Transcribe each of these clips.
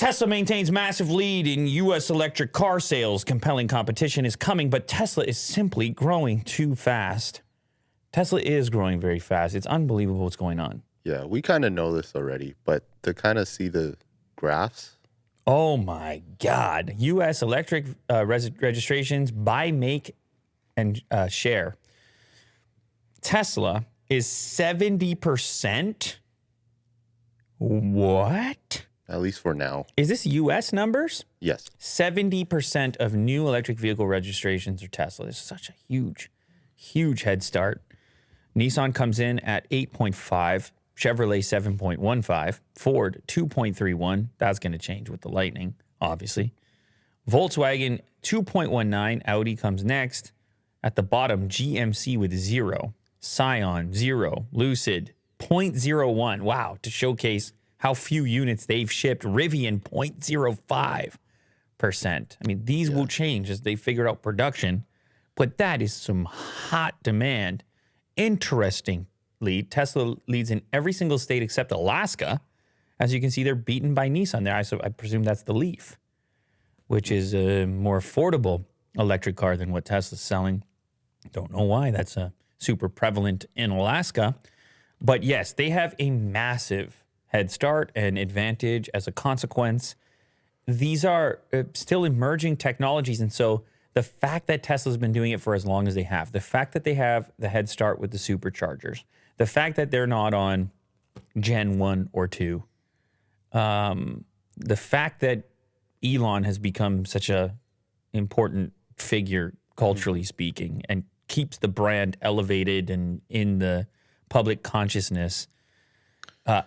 Tesla maintains massive lead in U.S. electric car sales. Compelling competition is coming, but Tesla is simply growing too fast. Tesla is growing very fast. It's unbelievable what's going on. Yeah, we kind of know this already, but to kind of see the graphs. Oh, my God. U.S. electric registrations by make and share. Tesla is 70%. What? At least for now. Is this U.S. numbers? Yes. 70% of new electric vehicle registrations are Tesla. It's such a huge, huge head start. Nissan comes in at 8.5, Chevrolet 7.15, Ford 2.31. That's going to change with the Lightning, obviously. Volkswagen 2.19, Audi comes next. At the bottom, GMC with 0, Scion 0, Lucid 0.01. Wow, to showcase how few units they've shipped. Rivian 0.05%. I mean, these will change as they figure out production, but that is some hot demand. Interestingly, Tesla leads in every single state except Alaska. As you can see, they're beaten by Nissan there. I presume that's the Leaf, which is a more affordable electric car than what Tesla's selling. Don't know why that's super prevalent in Alaska. But yes, they have a massive head start and advantage as a consequence. These are still emerging technologies. And so the fact that Tesla's been doing it for as long as they have, the fact that they have the head start with the superchargers, the fact that they're not on Gen 1 or 2, the fact that Elon has become such a important figure, culturally speaking, and keeps the brand elevated and in the public consciousness. How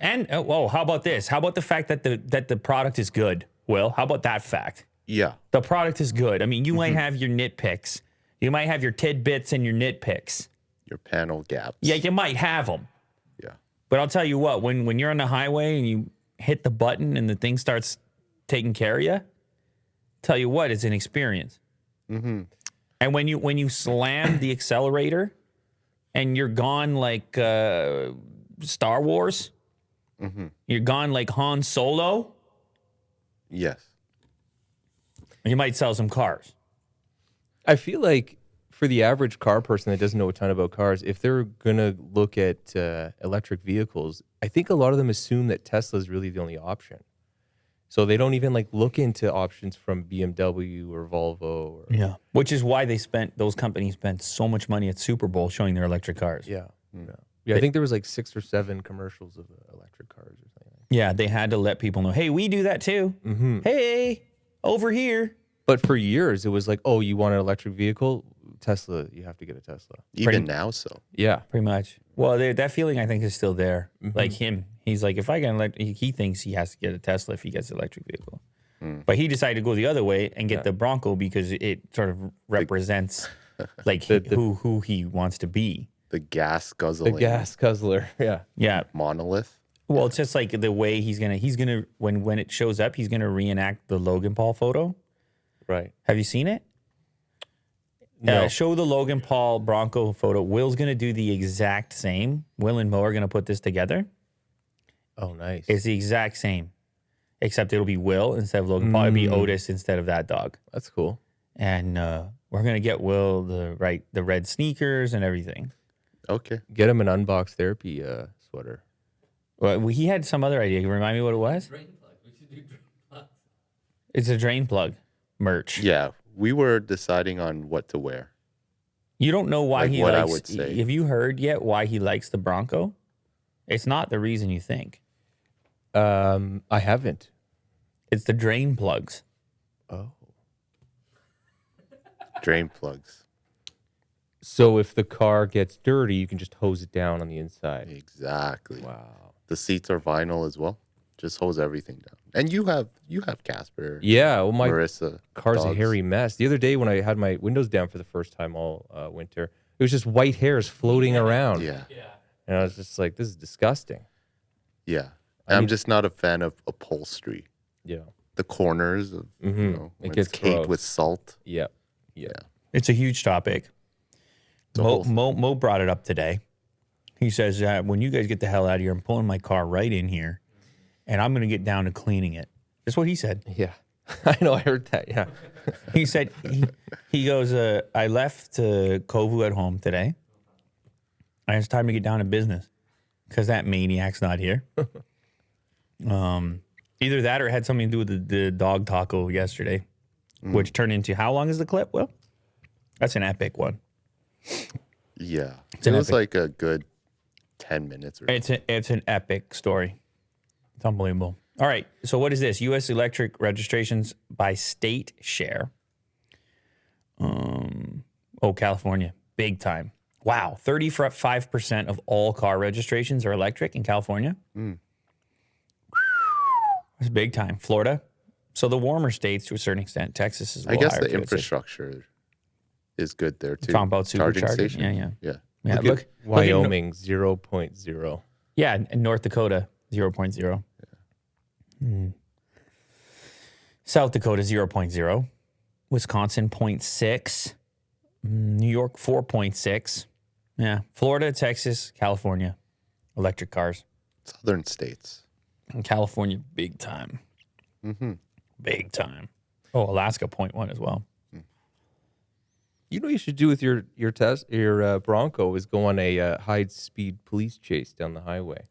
about this? How about the fact that the product is good? Will, how about that fact? Yeah. The product is good. I mean, you might have your nitpicks. You might have your tidbits and your nitpicks. Your panel gaps. Yeah, you might have them. Yeah. But I'll tell you what, when you're on the highway and you hit the button and the thing starts taking care of you, tell you what, it's an experience. Mm-hmm. And when you slam the accelerator and you're gone like Star Wars, you're gone like Han Solo. Yes. You might sell some cars. I feel like for the average car person that doesn't know a ton about cars, if they're going to look at electric vehicles, I think a lot of them assume that Tesla is really the only option. So they don't even look into options from BMW or Volvo. Yeah. Which is why those companies spent so much money at Super Bowl showing their electric cars. Yeah. Yeah, I think there was 6 or 7 commercials of electric cars or something. Yeah, they had to let people know, hey, we do that too. Mm-hmm. Hey, over here. But for years, it was oh, you want an electric vehicle? Tesla, you have to get a Tesla. Even now, so. Yeah. Pretty much. Well, that feeling, I think, is still there. Mm-hmm. Like him. He's like, if I get an electric, he thinks he has to get a Tesla if he gets an electric vehicle. But he decided to go the other way and get the Bronco because it sort of represents who he wants to be. The gas guzzling. The gas guzzler, yeah. Yeah. Monolith. Well, it's just like the way he's gonna when it shows up, he's gonna reenact the Logan Paul photo. Right. Have you seen it? No. Show the Logan Paul Bronco photo. Will's gonna do the exact same. Will and Mo are gonna put this together. Oh, nice. It's the exact same, except it'll be Will instead of Logan Paul. It'll be Otis instead of that dog. That's cool. And we're gonna get Will the red sneakers and everything. Okay. Get him an unbox therapy sweater. Well, he had some other idea. Can you remind me what it was? Drain plug. We should do drain plugs. It's a drain plug merch. Yeah, we were deciding on what to wear. You don't know why he what likes. I would say. Have you heard yet why he likes the Bronco? It's not the reason you think. I haven't. It's the drain plugs. Oh. Drain plugs. So if the car gets dirty, you can just hose it down on the inside. Exactly. Wow. The seats are vinyl as well. Just hose everything down. And you have Casper. Yeah, well, my Marissa, car's dogs. a hairy mess. The other day when I had my windows down for the first time all winter, it was just white hairs floating around. Yeah. And I was just like, this is disgusting. Yeah. I'm just not a fan of upholstery. Yeah. The corners of when It it's gets caked gross. with salt. Yeah. It's a huge topic. Mo brought it up today. He says, when you guys get the hell out of here, I'm pulling my car right in here, and I'm going to get down to cleaning it. That's what he said. Yeah. I know. I heard that. Yeah. He said, he goes, I left Kovu at home today. It's time to get down to business because that maniac's not here. Either that or it had something to do with the dog taco yesterday, which turned into, how long is the clip, Will? That's an epic one. Yeah. an It was epic- like a good 10 minutes or It's an epic story. It's unbelievable. All right. So what is this? U.S. electric registrations by state share. California. Big time. Wow. 35% of all car registrations are electric in California. That's big time. Florida. So the warmer states, to a certain extent, Texas is. I guess higher the too, I'd say. infrastructure is good there too. Talking about Charging supercharging. stations. Yeah. Yeah. Yeah. Look at Wyoming 0.0. Yeah, and North Dakota 0.0. South Dakota 0.0. Wisconsin 0.6. New York 4.6. Yeah, Florida, Texas, California, electric cars. Southern states. And California, big time. Big time. Oh, Alaska 0.1 as well. You know what you should do with your Bronco is go on a high-speed police chase down the highway.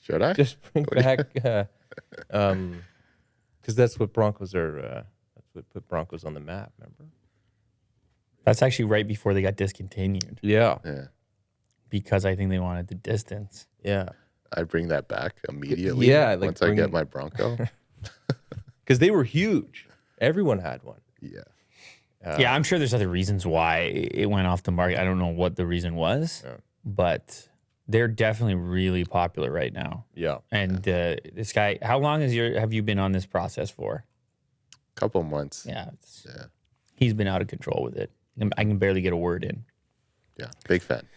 Should I? Just bring back, because that's what Broncos are. That's what put Broncos on the map. Remember? That's actually right before they got discontinued Yeah, Yeah. because I think they wanted the distance. yeah. I bring that back immediately. Yeah, like once I bring- get my Bronco. Because they were huge. Everyone had one. Yeah. Yeah, I'm sure there's other reasons why it went off the market. I don't know what the reason was, but they're definitely really popular right now. Yeah. And this guy, how long have you been on this process for? Couple months. Yeah, Yeah. he's been out of control with it. I can barely get a word in. Yeah. Big fan.